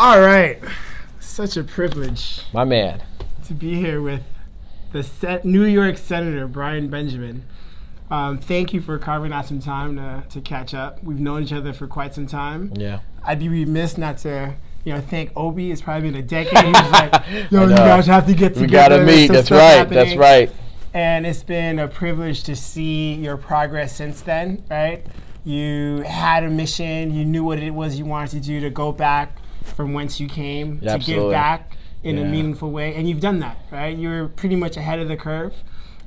All right. Such a privilege My man. to be here with the New York Senator, Brian Benjamin. Thank you for carving out some time to catch up. We've known each other for quite some time. Yeah. I'd be remiss not to thank Obi. It's probably been a decade. He was like, yo, you guys have to get together. We gotta meet. That's right. Happening. That's right. And it's been a privilege to see your progress since then, right? You had a mission. You knew what it was you wanted to do, to go back from whence you came, to give back in a meaningful way. And you've done that, right? You're pretty much ahead of the curve.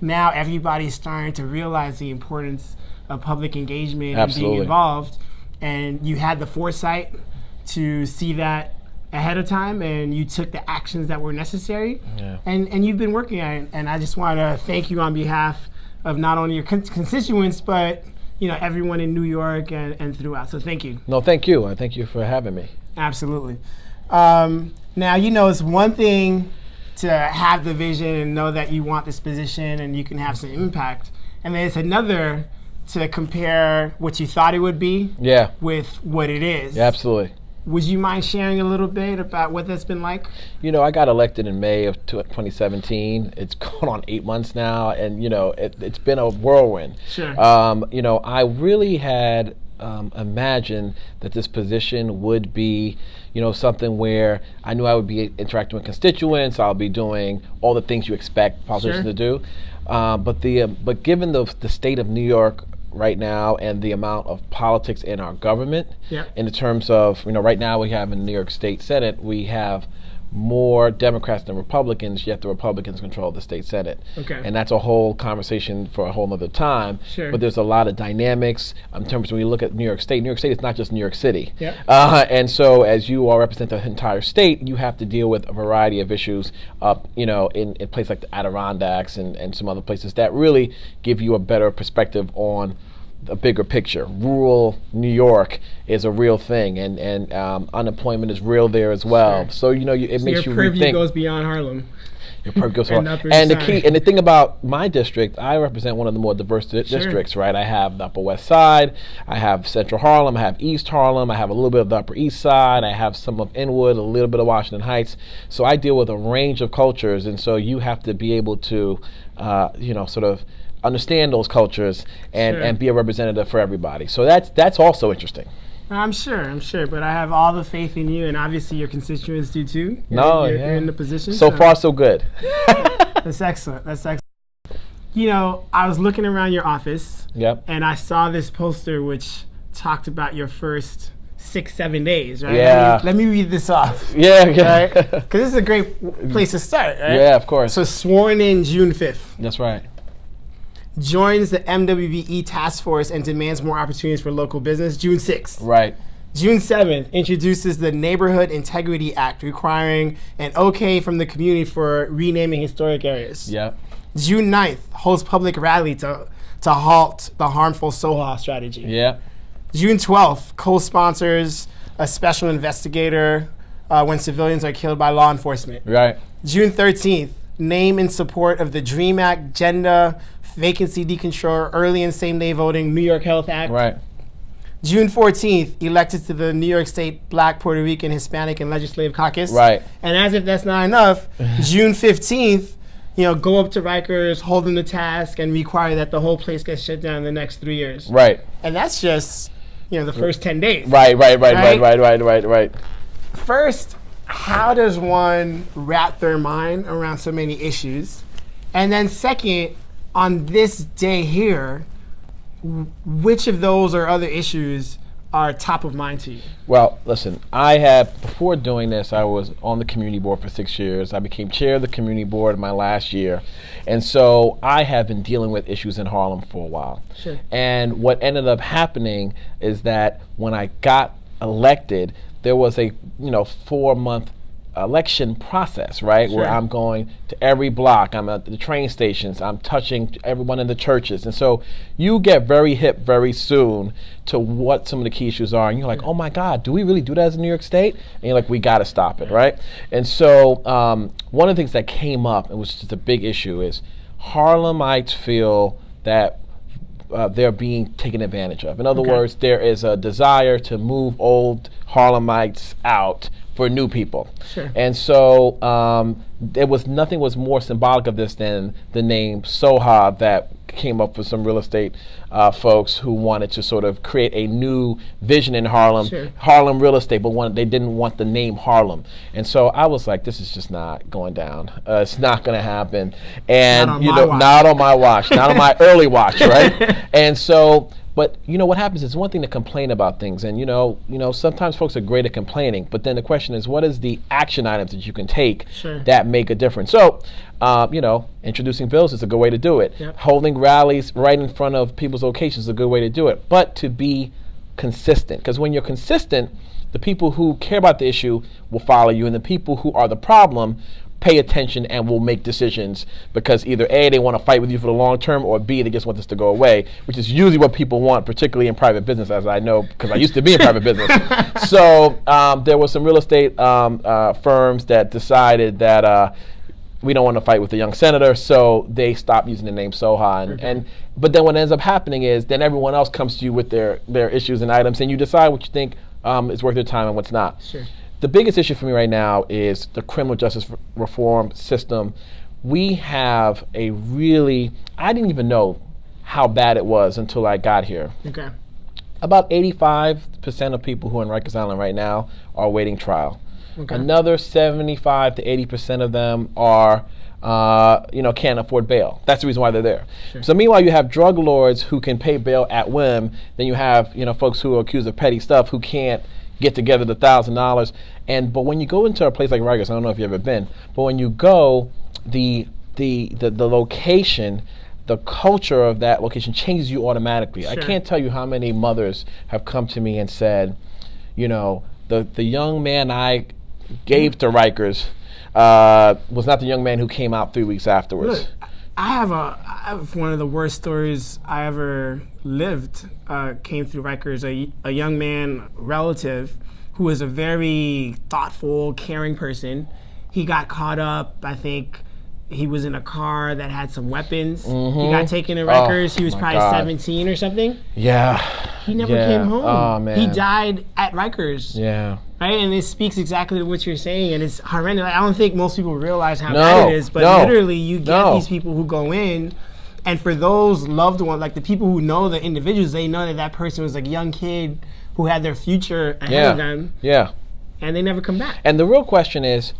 Now everybody's starting to realize the importance of public engagement and being involved. And you had the foresight to see that ahead of time, and you took the actions that were necessary. Yeah. And you've been working on it. And I just want to thank you on behalf of not only your constituents, but everyone in New York and throughout. So thank you. No, thank you. I thank you for having me. Absolutely. Now, it's one thing to have the vision and know that you want this position and you can have some impact. And then it's another to compare what you thought it would be with what it is. Yeah, absolutely. Would you mind sharing a little bit about what that's been like? I got elected in May of 2017. It's going on 8 months now, and it's been a whirlwind. Sure. I really had imagined that this position would be, something where I knew I would be interacting with constituents. I'll be doing all the things you expect politicians to do. But given the state of New York right now and the amount of politics in our government, in the terms of, right now we have in the New York State Senate, we have more Democrats than Republicans, yet the Republicans control the state Senate. Okay. And that's a whole conversation for a whole other time. Sure. But there's a lot of dynamics in terms of when you look at New York State is not just New York City. And so as you all represent the entire state, you have to deal with a variety of issues up, in places like the Adirondacks and some other places that really give you a better perspective on a bigger picture. Rural New York is a real thing, and unemployment is real there as well. So it makes you rethink. Your purview goes beyond Harlem. Your purview goes beyond. And the thing about my district, I represent one of the more diverse districts, right? I have the Upper West Side, I have Central Harlem, I have East Harlem, I have a little bit of the Upper East Side, I have some of Inwood, a little bit of Washington Heights. So I deal with a range of cultures, and so you have to be able to, sort of understand those cultures and be a representative for everybody. So that's also interesting. I'm sure, but I have all the faith in you, and obviously your constituents do too. You're in the position. So far, so good. That's excellent. I was looking around your office, and I saw this poster which talked about your first 6-7 days, right? Yeah. Let me read this off. Yeah. Right? Because this is a great place to start, right? Yeah, of course. So sworn in June 5th. That's right. Joins the MWBE task force and demands more opportunities for local business, June 6th. Right. June 7th, introduces the Neighborhood Integrity Act, requiring an okay from the community for renaming historic areas. Yep. June 9th, holds public rally to halt the harmful Soha strategy. Yeah. June 12th, co-sponsors a special investigator when civilians are killed by law enforcement. Right. June 13th, name in support of the DREAM Act, Gender, Vacancy Decontrol, Early and Same Day Voting, New York Health Act. Right. June 14th, elected to the New York State Black, Puerto Rican, Hispanic, and Legislative Caucus. Right. And as if that's not enough, June 15th, go up to Rikers, hold them to task, and require that the whole place gets shut down in the next 3 years. Right. And that's just, the first 10 days. Right. First, how does one wrap their mind around so many issues? And then second, on this day here, which of those or other issues are top of mind to you? Well, listen, before doing this, I was on the community board for 6 years. I became chair of the community board my last year. And so I have been dealing with issues in Harlem for a while. Sure. And what ended up happening is that when I got elected, there was a 4-month election process, right? Sure. Where I'm going to every block, I'm at the train stations, I'm touching everyone in the churches. And so you get very hip very soon to what some of the key issues are. And you're like, oh my God, do we really do that as in New York State? And you're like, we got to stop it, right? And so one of the things that came up, and was just a big issue, is Harlemites feel that they're being taken advantage of. In other words, there is a desire to move old Harlemites out for new people. Sure. And so nothing was more symbolic of this than the name Soha that came up with some real estate folks who wanted to sort of create a new vision in Harlem, Harlem real estate, but they didn't want the name Harlem. And so I was like, this is just not going down. It's not going to happen. And not on my watch, not on my early watch, right? And so, but what happens is one thing to complain about things, and sometimes folks are great at complaining, but then the question is, what is the action items that you can take that make a difference? So, introducing bills is a good way to do it. Yep. Holding rallies right in front of people's locations is a good way to do it. But to be consistent, because when you're consistent, the people who care about the issue will follow you, and the people who are the problem pay attention and will make decisions, because either A, they want to fight with you for the long term, or B, they just want this to go away, which is usually what people want, particularly in private business, as I know, because I used to be in private business. So there were some real estate firms that decided that we don't want to fight with the young senator, so they stopped using the name Soha. But then what ends up happening is then everyone else comes to you with their issues and items, and you decide what you think is worth your time and what's not. Sure. The biggest issue for me right now is the criminal justice reform system. We have I didn't even know how bad it was until I got here. Okay. About 85% of people who are in Rikers Island right now are awaiting trial. Okay. Another 75 to 80% of them are can't afford bail. That's the reason why they're there. Sure. So meanwhile, you have drug lords who can pay bail at whim. Then you have folks who are accused of petty stuff who can't get together the $1,000. But when you go into a place like Rikers, I don't know if you've ever been, but when you go, the location, the culture of that location changes you automatically. Sure. I can't tell you how many mothers have come to me and said, the young man I gave to Rikers was not the young man who came out 3 weeks afterwards. Look, I have one of the worst stories I ever lived. Came through Rikers. A young man, relative, who was a very thoughtful, caring person. He got caught up. I think he was in a car that had some weapons. Mm-hmm. He got taken to Rikers. He was probably 17 or something. Yeah. He never came home. Oh, man. He died at Rikers. Yeah. Right, and it speaks exactly to what you're saying, and it's horrendous. I don't think most people realize how bad it is, but literally you get these people who go in, and for those loved ones, like the people who know the individuals, they know that person was like a young kid who had their future ahead of them. Yeah. And they never come back. And the real question is,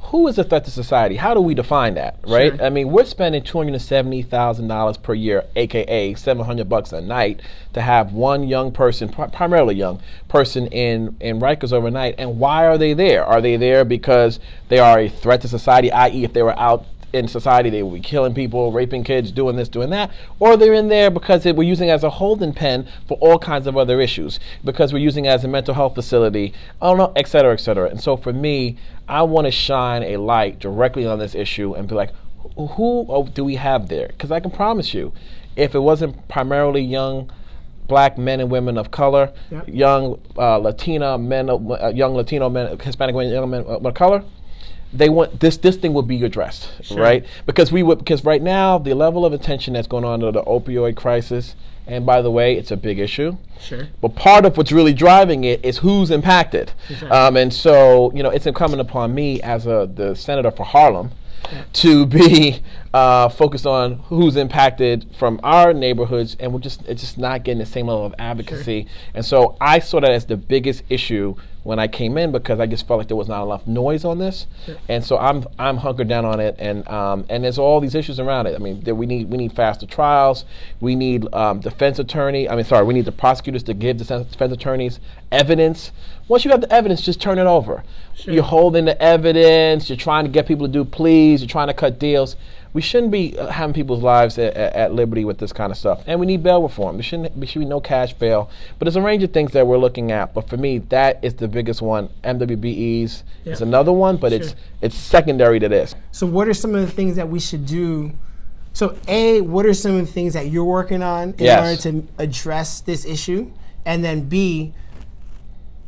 who is a threat to society? How do we define that, right? Sure. I mean, we're spending $270,000 per year, aka $700 a night, to have one young person, primarily young person, in Rikers overnight. And why are they there? Are they there because they are a threat to society, i.e., if they were out in society, they will be killing people, raping kids, doing this, doing that, or they're in there because we're using it as a holding pen for all kinds of other issues, because we're using it as a mental health facility, et cetera, et cetera. And so for me, I want to shine a light directly on this issue and be like, who do we have there? Because I can promise you, if it wasn't primarily young Black men and women of color, young Latino men, Hispanic men, young men of color, they want this thing would be addressed, right? Because right now the level of attention that's going on to the opioid crisis, and by the way, it's a big issue. Sure. But part of what's really driving it is who's impacted. Exactly. And so, it's incumbent upon me as the senator for Harlem to be focused on who's impacted from our neighborhoods, and it's just not getting the same level of advocacy. Sure. And so I saw that as the biggest issue when I came in, because I just felt like there was not enough noise on this. Sure. And so I'm hunkered down on it, and there's all these issues around it. I mean, we need faster trials. We need we need the prosecutors to give the defense attorneys evidence. Once you have the evidence, just turn it over. Sure. You're holding the evidence. You're trying to get people to do pleas. You're trying to cut deals. We shouldn't be having people's lives at liberty with this kind of stuff. And we need bail reform. There should be no cash bail. But there's a range of things that we're looking at. But for me, that is the biggest one. MWBEs is another one, but it's secondary to this. So what are some of the things that we should do? So A, what are some of the things that you're working on in order to address this issue? And then B,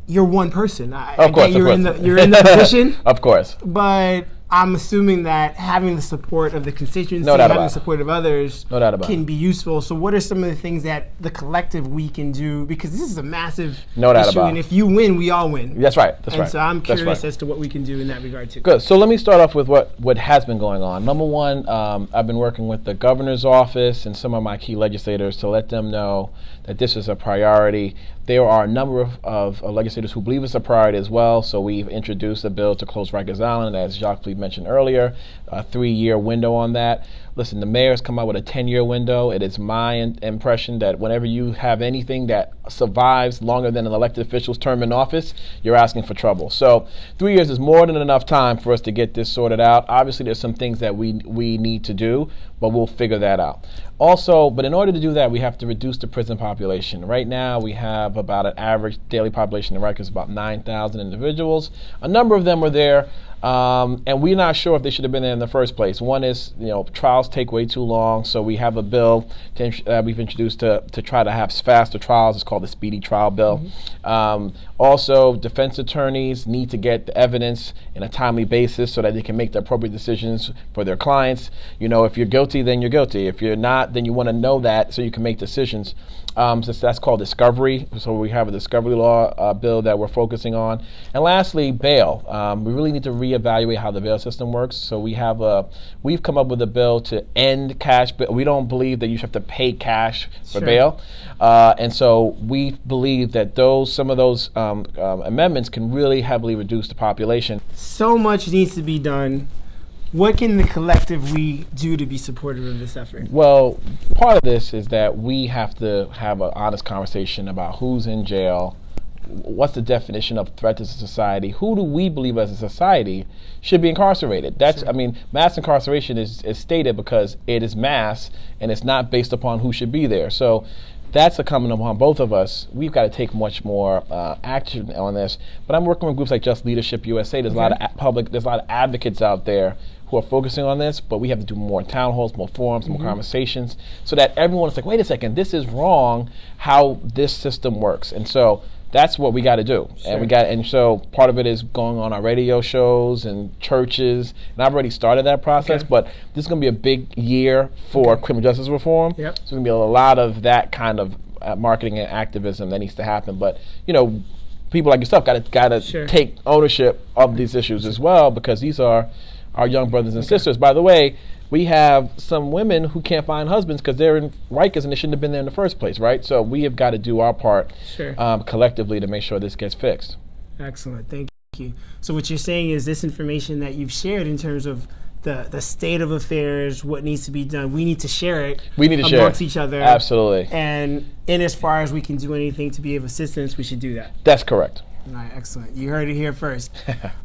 you're one person. Of course. You're in the position. Of course. But I'm assuming that having the support of the constituency, having the support of others can be useful. So what are some of the things that the collective we can do? Because this is a massive issue, and if you win, we all win. That's right. That's right. And so I'm curious as to what we can do in that regard too. Good. So let me start off with what has been going on. Number one, I've been working with the governor's office and some of my key legislators to let them know that this is a priority. There are a number of legislators who believe it's a priority as well, so we've introduced a bill to close Rikers Island, as Jacques-Philippe mentioned earlier, a 3-year window on that. Listen, the mayor's come out with a 10-year window. It is my impression that whenever you have anything that survives longer than an elected official's term in office, you're asking for trouble. So 3 years is more than enough time for us to get this sorted out. Obviously, there's some things that we need to do, but we'll figure that out. Also, but in order to do that, we have to reduce the prison population. Right now, we have about an average daily population in Rikers about 9,000 individuals. A number of them are there, and we're not sure if they should have been there in the first place. One is, trials take way too long, so we have a bill we've introduced to try to have faster trials. It's called the Speedy Trial Bill. Mm-hmm. Also, defense attorneys need to get the evidence in a timely basis so that they can make the appropriate decisions for their clients. If you're guilty, then you're guilty. If you're not, then you want to know that so you can make decisions. So that's called discovery. So we have a discovery law bill that we're focusing on. And lastly, bail. We really need to reevaluate how the bail system works. So we've come up with a bill to end cash bail. We don't believe that you should have to pay cash for bail. And so we believe that some of those amendments can really heavily reduce the population. So much needs to be done. What can the collective we do to be supportive of this effort? Well, part of this is that we have to have an honest conversation about who's in jail, what's the definition of threat to society, who do we believe as a society should be incarcerated. Mass incarceration is stated because it is mass and it's not based upon who should be there. So that's incumbent upon both of us. We've got to take much more action on this. But I'm working with groups like Just Leadership USA. There's a lot of advocates out there who are focusing on this, but we have to do more town halls, more forums, more conversations, so that everyone is like, wait a second, this is wrong how this system works. And so that's what we got to do. Sure. And so part of it is going on our radio shows and churches, and I've already started that process, but this is going to be a big year for criminal justice reform. Yep. So there's going to be a lot of that kind of marketing and activism that needs to happen. But, people like yourself got to take ownership of these issues as well, because these are our young brothers and sisters. By the way, we have some women who can't find husbands because they're in Rikers and they shouldn't have been there in the first place, right? So we have got to do our part collectively to make sure this gets fixed. Excellent. Thank you. So what you're saying is this information that you've shared in terms of the state of affairs, what needs to be done, we need to share it amongst each other. Absolutely. And in as far as we can do anything to be of assistance, we should do that. That's correct. All right, excellent. You heard it here first.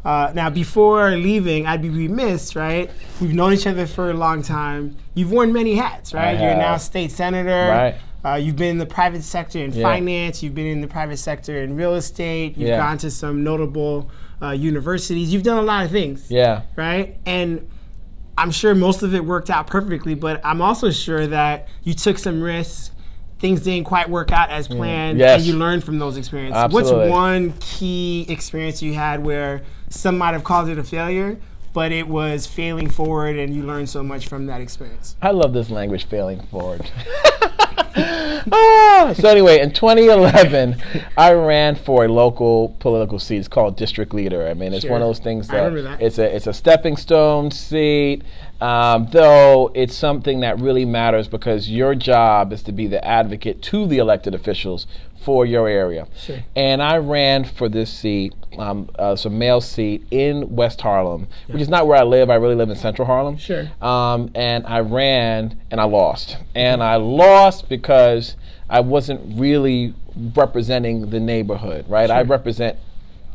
Now, before leaving, I'd be remiss, right? We've known each other for a long time. You've worn many hats, right? You're now state senator. Right. You've been in the private sector in finance. You've been in the private sector in real estate. You've gone to some notable universities. You've done a lot of things. Yeah. Right? And I'm sure most of it worked out perfectly, but I'm also sure that you took some risks. Things didn't quite work out as planned, and you learned from those experiences. Absolutely. What's one key experience you had where some might have called it a failure, but it was failing forward and you learned so much from that experience? I love this language, failing forward. So anyway, in 2011, I ran for a local political seat. It's called district leader. It's one of those things that, it's a stepping stone seat, though it's something that really matters because your job is to be the advocate to the elected officials for your area. Sure. And I ran for this seat, some male seat in West Harlem, which is not where I live. I really live in Central Harlem. Sure. And I ran and I lost. And I lost because I wasn't really representing the neighborhood, right? Sure.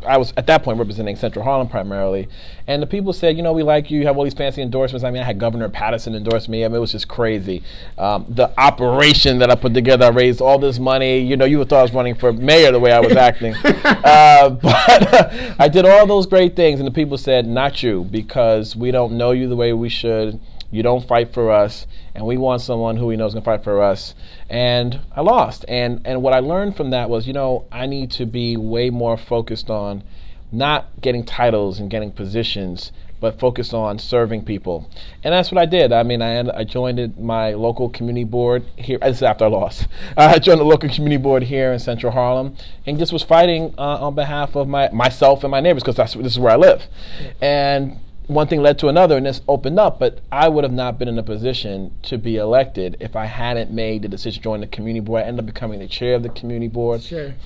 I was at that point representing Central Harlem primarily, and the people said, we like you have all these fancy endorsements. I had Governor Patterson endorse me. It was just crazy. The operation that I put together, I raised all this money. You would thought I was running for mayor the way I was acting. But I did all those great things, and the people said, not you, because we don't know you the way we should. You don't fight for us, and we want someone who we know is going to fight for us. And I lost. And what I learned from that was, I need to be way more focused on not getting titles and getting positions, but focus on serving people. And that's what I did. I mean, I joined my local community board here. This is after I lost. I joined the local community board here in Central Harlem, and just was fighting on behalf of myself and my neighbors, because this is where I live. And one thing led to another, and this opened up, but I would have not been in a position to be elected if I hadn't made the decision to join the community board. I ended up becoming the chair of the community board,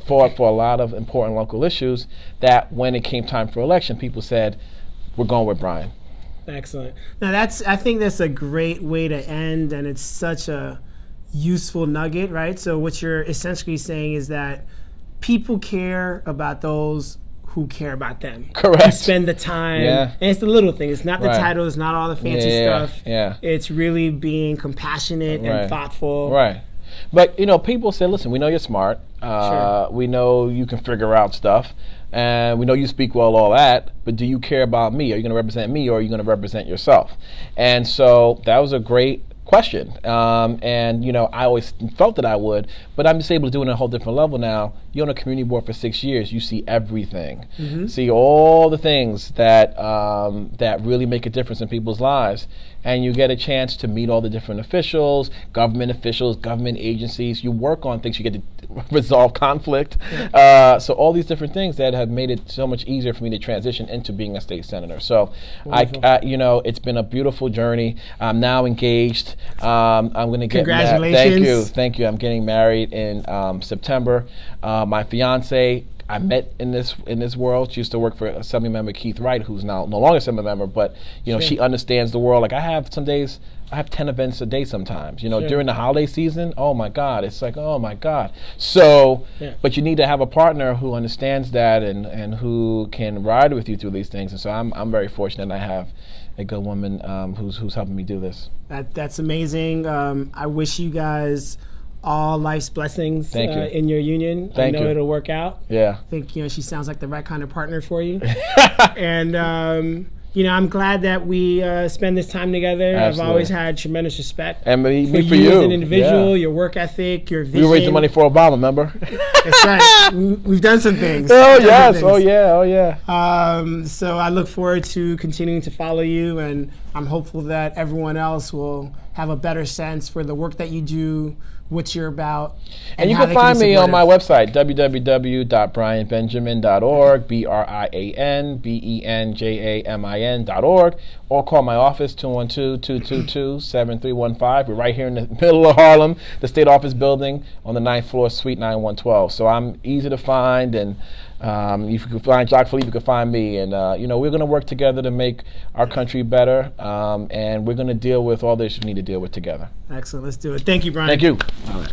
fought for a lot of important local issues that when it came time for election, people said, we're going with Brian. Excellent. Now I think that's a great way to end, and it's such a useful nugget, right? So what you're essentially saying is that people care about those who care about them. Correct. You spend the time, and it's the little thing. It's not the title, it's not all the fancy stuff. Yeah. It's really being compassionate and thoughtful. Right. But, people say, listen, we know you're smart. We know you can figure out stuff. And we know you speak well, all that. But do you care about me? Are you going to represent me, or are you going to represent yourself? And so that was a great question. And I always felt that I would, but I'm just able to do it on a whole different level now. You're on a community board for 6 years. You see everything. See all the things that that really make a difference in people's lives. And you get a chance to meet all the different officials, government agencies. You work on things. You get to resolve conflict. So all these different things that have made it so much easier for me to transition into being a state senator. So it's been a beautiful journey. I'm now engaged. I'm going to get Congratulations. Thank you. I'm getting married in September. My fiance, I met in this world. She used to work for Assembly Member Keith Wright, who's now no longer Assembly Member, but she understands the world. Like I have 10 events a day sometimes. During the holiday season, oh my God, it's like, oh my God. So, but you need to have a partner who understands that and who can ride with you through these things. And so I'm very fortunate I have a good woman who's helping me do this. That's amazing. I wish you guys all life's blessings Thank you. In your union. Thank I know you. It'll work out. Yeah. I think she sounds like the right kind of partner for you. And I'm glad that we spend this time together. Absolutely. I've always had tremendous respect and for you you as an individual, your work ethic, your vision. We raised the money for Obama, remember? That's right. We've done some things. Oh yes. Oh yeah. So I look forward to continuing to follow you, and I'm hopeful that everyone else will have a better sense for the work that you do, what you're about. And you can find me on my website, www.brianbenjamin.org, BrianBenjamin.org, or call my office, 212-222-7315. We're right here in the middle of Harlem, the State Office Building on the 9th floor, Suite 9112. So I'm easy to find, and if you can find Jacques-Philippe, you can find me. And we're going to work together to make our country better, and we're going to deal with all the issues we need to deal with together. Excellent. Let's do it. Thank you, Brian. Thank you. All right.